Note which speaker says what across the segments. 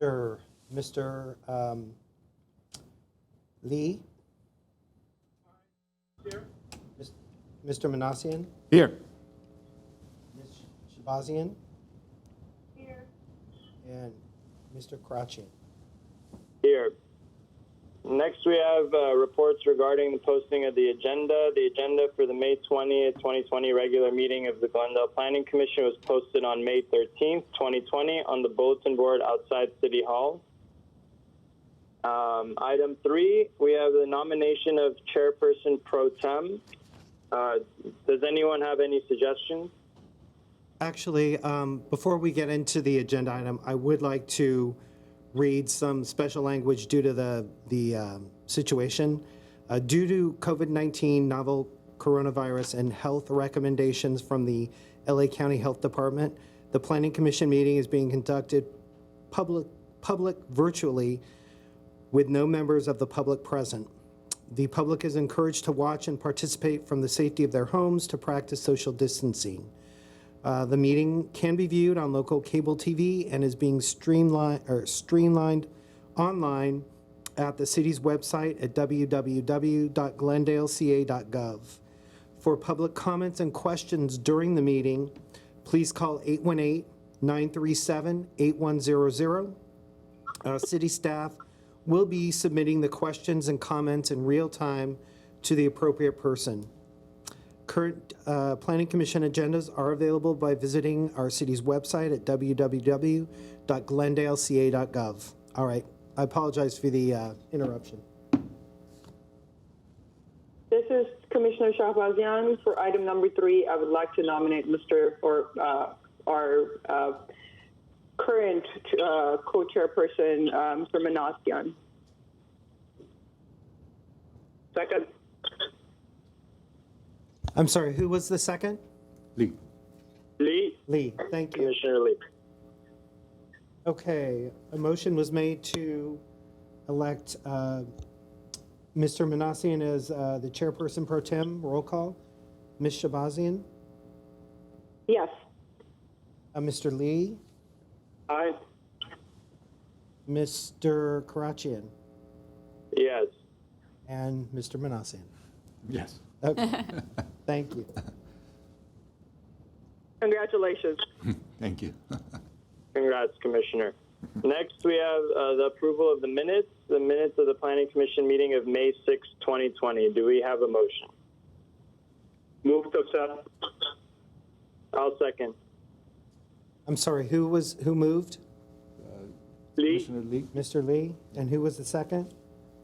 Speaker 1: Sure. Mr. Lee?
Speaker 2: Here.
Speaker 1: Mr. Manassian?
Speaker 3: Here.
Speaker 1: Ms. Shabazian?
Speaker 2: Here.
Speaker 1: And Mr. Karachian?
Speaker 4: Here. Next, we have reports regarding the posting of the agenda. The agenda for the May 20th, 2020 regular meeting of the Glendale Planning Commission was posted on May 13th, 2020 on the bulletin board outside City Hall. Item 3, we have the nomination of Chairperson Pro Tem. Does anyone have any suggestions?
Speaker 1: Actually, before we get into the agenda item, I would like to read some special language due to the situation. Due to COVID-19 novel coronavirus and health recommendations from the LA County Health Department, the Planning Commission meeting is being conducted public virtually with no members of the public present. The public is encouraged to watch and participate from the safety of their homes to practice social distancing. The meeting can be viewed on local cable TV and is being streamlined online at the city's website at www.glendaleca.gov. For public comments and questions during the meeting, please call 818-937-8100. City staff will be submitting the questions and comments in real time to the appropriate person. Current Planning Commission agendas are available by visiting our city's website at www.glendaleca.gov. All right, I apologize for the interruption.
Speaker 5: This is Commissioner Shahbazian. For item number 3, I would like to nominate our current co-chairperson, Mr. Manassian.
Speaker 4: Second.
Speaker 1: I'm sorry, who was the second?
Speaker 3: Lee.
Speaker 4: Lee.
Speaker 1: Lee, thank you.
Speaker 4: Commissioner Lee.
Speaker 1: Okay, a motion was made to elect Mr. Manassian as the chairperson pro tem. Roll call. Ms. Shabazian?
Speaker 5: Yes.
Speaker 1: Mr. Lee?
Speaker 4: Aye.
Speaker 1: Mr. Karachian?
Speaker 4: Yes.
Speaker 1: And Mr. Manassian?
Speaker 3: Yes.
Speaker 1: Okay, thank you.
Speaker 5: Congratulations.
Speaker 3: Thank you.
Speaker 4: Congrats, Commissioner. Next, we have the approval of the minutes of the Planning Commission meeting of May 6, 2020. Do we have a motion? Move to accept. I'll second.
Speaker 1: I'm sorry, who moved?
Speaker 4: Lee.
Speaker 3: Commissioner Lee.
Speaker 1: Mr. Lee? And who was the second?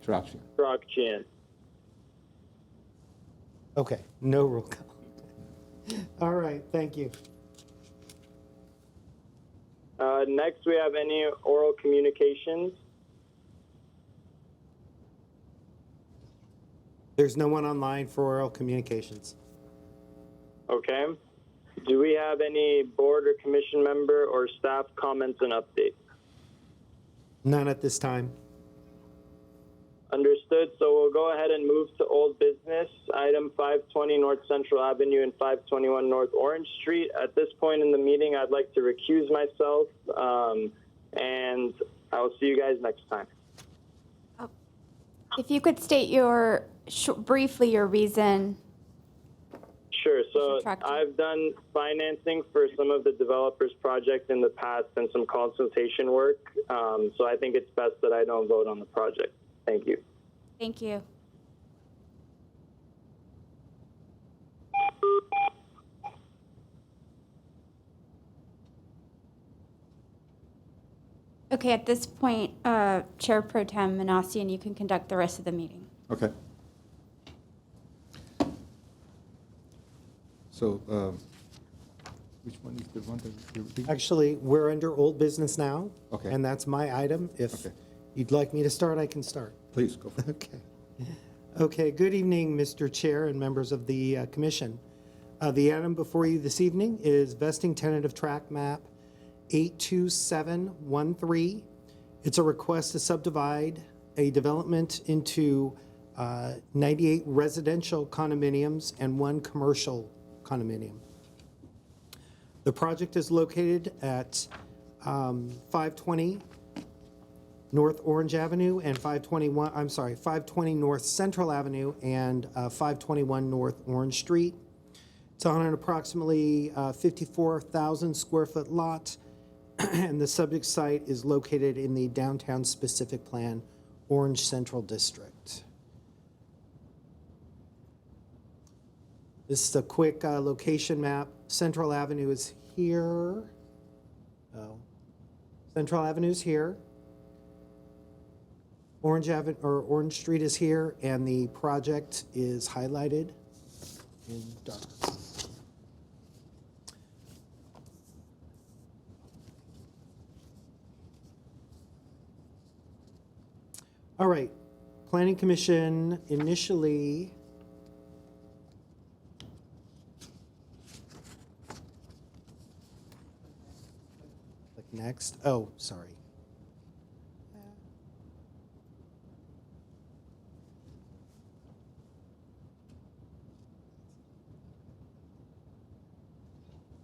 Speaker 3: Traction.
Speaker 4: Karachian.
Speaker 1: Okay, no roll call. All right, thank you.
Speaker 4: Next, we have any oral communications.
Speaker 1: There's no one online for oral communications.
Speaker 4: Okay. Do we have any board or commission member or staff comments and updates?
Speaker 1: None at this time.
Speaker 4: Understood. So we'll go ahead and move to old business. Item 520 North Central Avenue and 521 North Orange Street. At this point in the meeting, I'd like to recuse myself, and I will see you guys next time.
Speaker 6: If you could state briefly your reason.
Speaker 4: Sure. So
Speaker 6: Subtracted.
Speaker 4: I've done financing for some of the developers' projects in the past and some consultation work. So I think it's best that I don't vote on the project. Thank you.
Speaker 6: Thank you. Okay, at this point, Chair Pro Tem Manassian, you can conduct the rest of the meeting.
Speaker 3: Okay. So, which one is the one that you're reading?
Speaker 1: Actually, we're under old business now.
Speaker 3: Okay.
Speaker 1: And that's my item. If
Speaker 3: Okay.
Speaker 1: you'd like me to start, I can start.
Speaker 3: Please go for it.
Speaker 1: Okay. Okay, good evening, Mr. Chair and members of the commission. The item before you this evening is vesting tentative tract map 82713. It's a request to subdivide a development into 98 residential condominiums and 1 commercial condominium. The project is located at 520 North Orange Avenue and 520 North Central Avenue and 521 North Orange Street. It's on an approximately 54,000 square foot lot, and the subject site is located in the Downtown Specific Plan Orange Central District. This is a quick location map. Central Avenue is here. Oh, Central Avenue is here. Orange Street is here, and the project is highlighted in dark. All right, Planning Commission initially click next. Oh, sorry.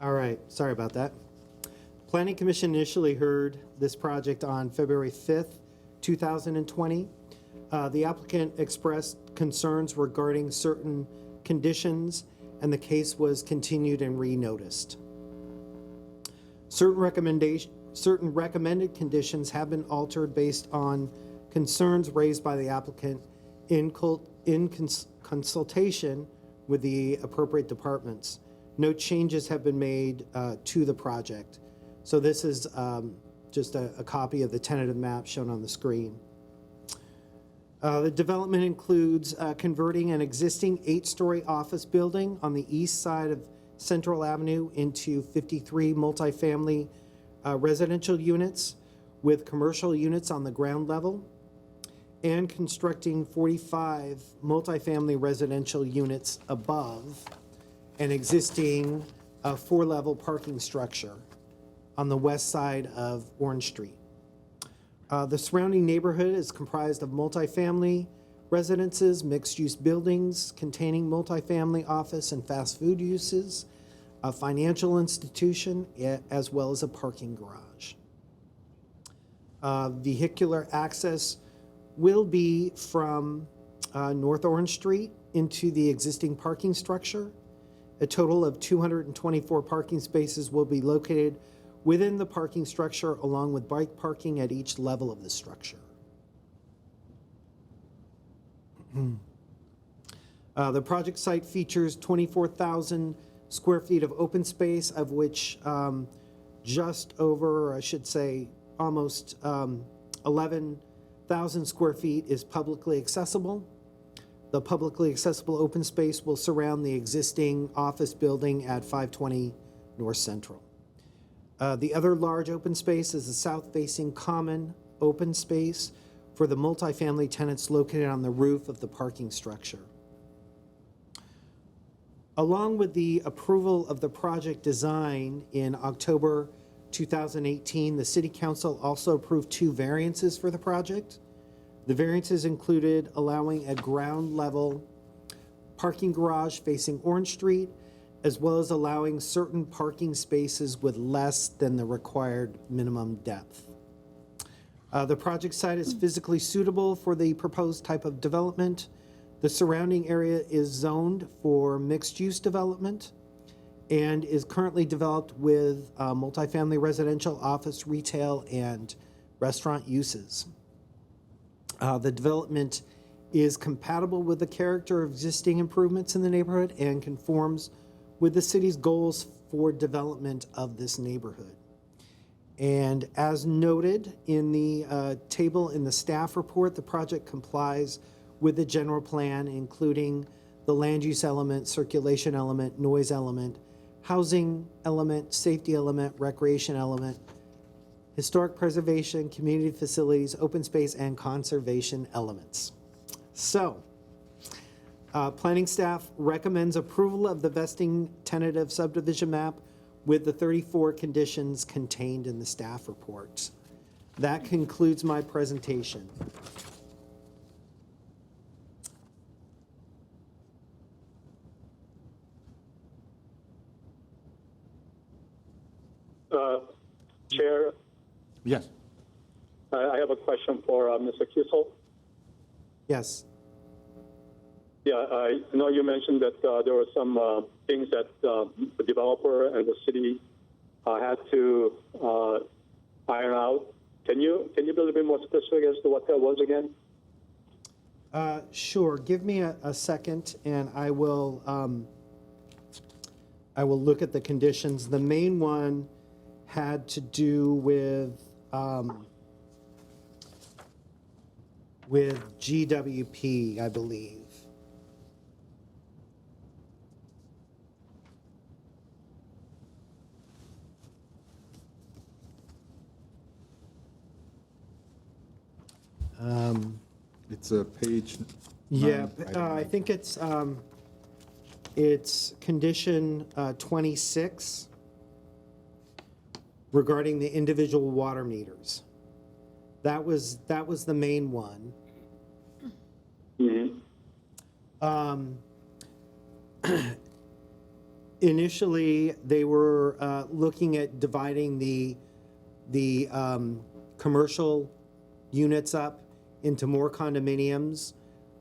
Speaker 1: All right, sorry about that. Planning Commission initially heard this project on February 5th, 2020. The applicant expressed concerns regarding certain conditions, and the case was continued and re-noticed. Certain recommended conditions have been altered based on concerns raised by the applicant in consultation with the appropriate departments. No changes have been made to the project. So this is just a copy of the tentative map shown on the screen. The development includes converting an existing 8-story office building on the east side of Central Avenue into 53 multifamily residential units with commercial units on the ground level, and constructing 45 multifamily residential units above an existing 4-level parking structure on the west side of Orange Street. The surrounding neighborhood is comprised of multifamily residences, mixed-use buildings containing multifamily office and fast food uses, a financial institution, as well as a parking garage. Vehicular access will be from North Orange Street into the existing parking structure. A total of 224 parking spaces will be located within the parking structure, along with bike parking at each level of the structure. The project site features 24,000 square feet of open space, of which just over, or I should say, almost 11,000 square feet is publicly accessible. The publicly accessible open space will surround the existing office building at 520 North Central. The other large open space is the south-facing common open space for the multifamily tenants located on the roof of the parking structure. Along with the approval of the project design in October 2018, the City Council also approved 2 variances for the project. The variances included allowing a ground level parking garage facing Orange Street, as well as allowing certain parking spaces with less than the required minimum depth. The project site is physically suitable for the proposed type of development. The surrounding area is zoned for mixed-use development and is currently developed with multifamily residential, office, retail, and restaurant uses. The development is compatible with the character of existing improvements in the neighborhood and conforms with the city's goals for development of this neighborhood. And as noted in the table in the staff report, the project complies with the general plan, including the land use element, circulation element, noise element, housing element, safety element, recreation element, historic preservation, community facilities, open space, and conservation elements. So, planning staff recommends approval of the vesting tentative subdivision map with the 34 conditions contained in the staff report. That concludes my presentation.
Speaker 4: Chair,
Speaker 3: Yes.
Speaker 7: I have a question for Mr. Kiesel.
Speaker 1: Yes.
Speaker 7: Yeah, I know you mentioned that there were some things that the developer and the city had to iron out. Can you be a little bit more specific as to what that was again?
Speaker 1: Sure. Give me a second, and I will look at the conditions. The main one had to do with GWP, I believe.
Speaker 3: It's a page.
Speaker 1: Yeah,
Speaker 3: 9, item
Speaker 1: I
Speaker 3: 9.
Speaker 1: think it's condition 26 regarding the individual water meters. That was the main one. Initially, they were looking at dividing the commercial units up into more condominiums.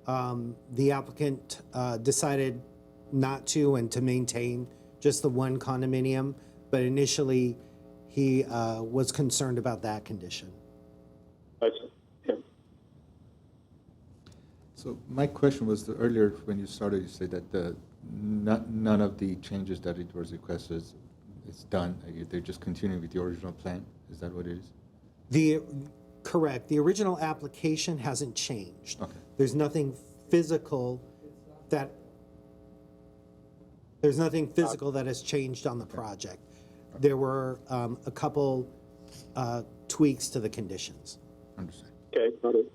Speaker 1: The applicant decided not to and to maintain just the one condominium, but initially he was concerned about that condition.
Speaker 7: I see. Yeah.
Speaker 3: So my question was earlier when you started, you said that none of the changes that it was requested is done. They're just continuing with the original plan. Is that what it is?
Speaker 1: Correct. The original application hasn't changed.
Speaker 3: Okay.
Speaker 1: There's nothing physical that has changed on the project. There were a couple tweaks to the conditions.
Speaker 3: Understand.
Speaker 7: Okay, got it.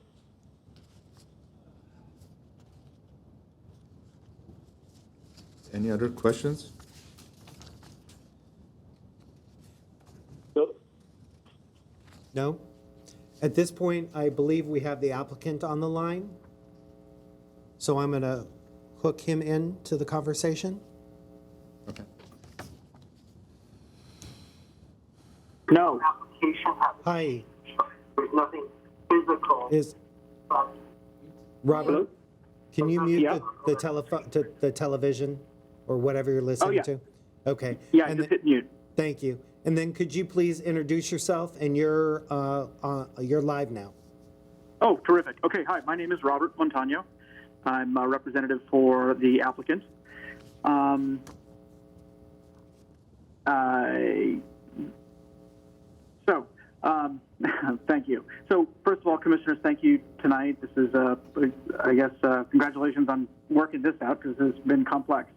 Speaker 3: Any other questions?
Speaker 7: Nope.
Speaker 1: No? At this point, I believe we have the applicant on the line. So I'm going to hook him in to the conversation.
Speaker 3: Okay.
Speaker 8: No. Application has,
Speaker 1: Hi,
Speaker 8: there's nothing physical.
Speaker 1: is Robert?
Speaker 8: Hello?
Speaker 1: Can you mute
Speaker 8: Yeah.
Speaker 1: the television or whatever you're listening
Speaker 8: yeah.
Speaker 1: to? Okay.
Speaker 8: Yeah, I
Speaker 1: And
Speaker 8: just
Speaker 1: then-
Speaker 8: hit mute.
Speaker 1: Thank you. And then could you please introduce yourself, and you're live now.
Speaker 8: Oh, terrific. Okay, hi, my name is Robert Montano. I'm a representative for the applicant. Thank you. So, first of all, commissioners, thank you tonight. This is, congratulations on working this out because it's been complex.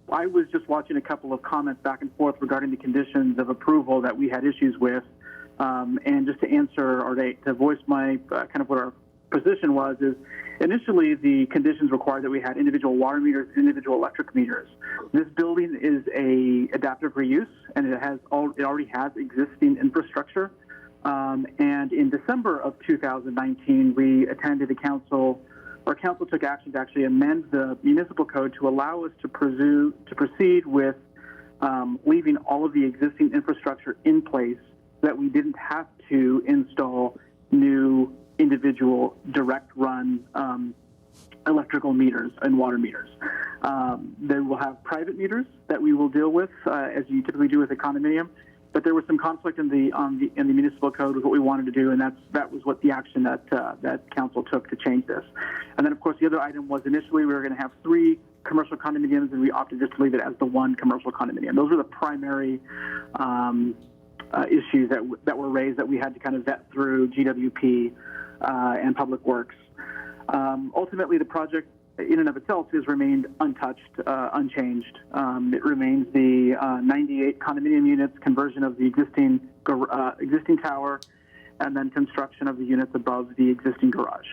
Speaker 8: I was just watching a couple of comments back and forth regarding the conditions of approval that we had issues with. And just to answer or to voice my kind of what our position was is initially the conditions required that we had individual water meters, individual electric meters. This building is a adaptive reuse, and it already has existing infrastructure. And in December of 2019, we attended council took action to actually amend the municipal code to allow us to proceed with leaving all of the existing infrastructure in place so that we didn't have to install new individual direct run electrical meters and water meters. They will have private meters that we will deal with as you typically do with a condominium. But there was some conflict in the municipal code with what we wanted to do, and that was what the action that council took to change this. And then, of course, the other item was initially we were going to have 3 commercial condominiums, and we opted just to leave it as the 1 commercial condominium. Those were the primary issues that were raised that we had to kind of vet through GWP and Public Works. Ultimately, the project in and of itself has remained untouched, unchanged. It remains the 98 condominium units, conversion of the existing tower, and then construction of the units above the existing garage.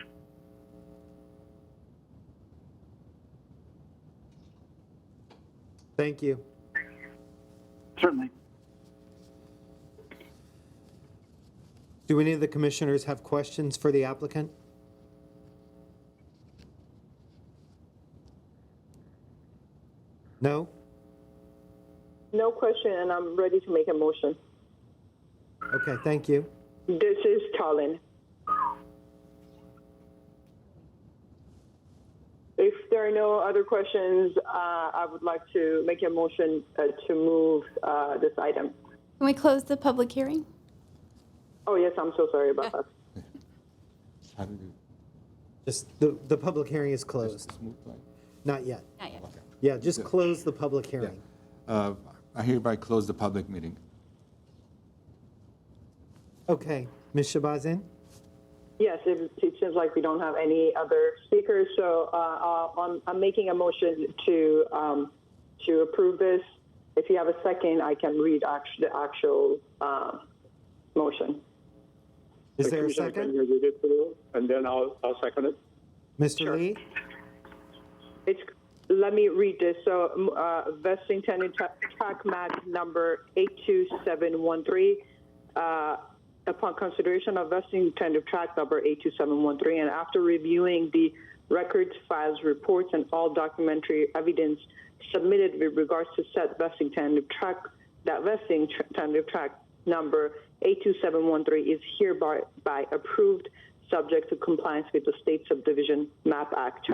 Speaker 1: Thank you.
Speaker 8: Certainly.
Speaker 1: Do any of the commissioners have questions for the applicant? No?
Speaker 5: No question, and I'm ready to make a motion.
Speaker 1: Okay, thank you.
Speaker 5: This is Tallinn. If there are no other questions, I would like to make a motion to move this item.
Speaker 6: Can we close the public hearing?
Speaker 5: Oh, yes, I'm so sorry about that.
Speaker 3: How did you,
Speaker 1: Just, the public hearing is closed.
Speaker 3: just move like?
Speaker 1: Not yet.
Speaker 6: Not yet.
Speaker 1: Yeah, just close the public hearing.
Speaker 3: I hereby close the public meeting.
Speaker 1: Okay, Ms. Shabazian?
Speaker 5: Yes, it seems like we don't have any other speakers, so I'm making a motion to approve this. If you have a second, I can read the actual motion.
Speaker 1: Is there a
Speaker 7: Commissioner, can
Speaker 1: second?
Speaker 7: you read it through, and then I'll second it.
Speaker 1: Mr. Lee?
Speaker 5: Let me read this. So, vesting tenure track map number 82713. Upon consideration of vesting tenure track number 82713, and after reviewing the records, files, reports, and all documentary evidence submitted with regards to said vesting tenure track, that vesting tenure track number 82713 is hereby approved, subject to compliance with the State Subdivision Map Act,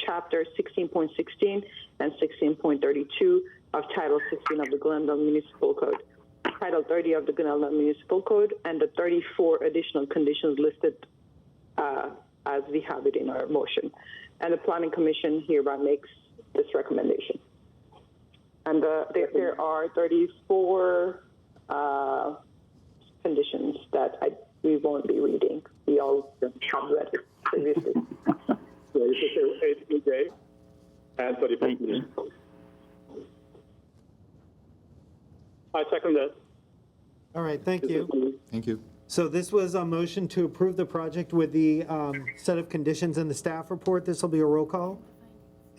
Speaker 5: Chapter 16.16 and 16.32 of Title 16 of the Glendale Municipal Code, Title 30 of the Glendale Municipal Code, and the 34 additional conditions listed as we have it in our motion. And the Planning Commission hereby makes this recommendation. And there are 34 conditions that we won't be reading. We all have read it previously.
Speaker 7: So it's 8 day and 34
Speaker 8: Thank you.
Speaker 7: minutes. I second that.
Speaker 1: All right, thank you.
Speaker 3: Thank you.
Speaker 1: So this was a motion to approve the project with the set of conditions in the staff report. This will be a roll call.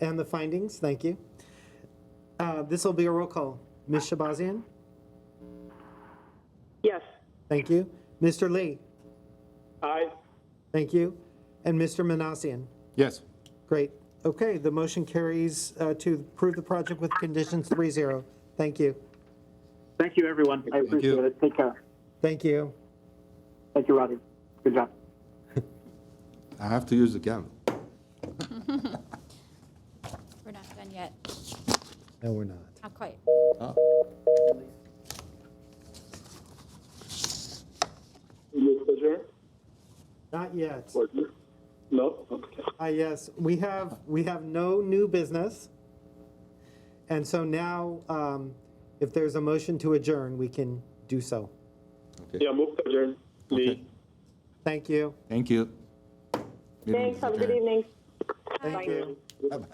Speaker 1: And the findings, thank you. This will be a roll call. Ms. Shabazian?
Speaker 5: Yes.
Speaker 1: Thank you. Mr. Lee?
Speaker 7: Aye.
Speaker 1: Thank you. And Mr. Manassian?
Speaker 3: Yes.
Speaker 1: Great. Okay, the motion carries to approve the project with conditions 3-0. Thank you.
Speaker 8: Thank you, everyone. I
Speaker 3: Thank
Speaker 8: appreciate
Speaker 3: you.
Speaker 8: it. Take care.
Speaker 1: Thank you.
Speaker 8: Thank you, Roger. Good job.
Speaker 3: I have to use the gavel.
Speaker 6: We're not done yet.
Speaker 1: No, we're not.
Speaker 6: Not quite.
Speaker 3: Oh,
Speaker 7: You adjourn?
Speaker 1: Not yet.
Speaker 7: Or no? Okay.
Speaker 1: Yes, we have no new business. And so now, if there's a motion to adjourn, we can do so.
Speaker 3: okay.
Speaker 7: Yeah, move to adjourn.
Speaker 3: Okay.
Speaker 7: Lee.
Speaker 1: Thank you.
Speaker 3: Thank you. Meeting
Speaker 5: Thanks.
Speaker 3: is
Speaker 5: Have a good
Speaker 3: adjourned.
Speaker 5: evening.
Speaker 1: Thank you.
Speaker 3: Bye-bye.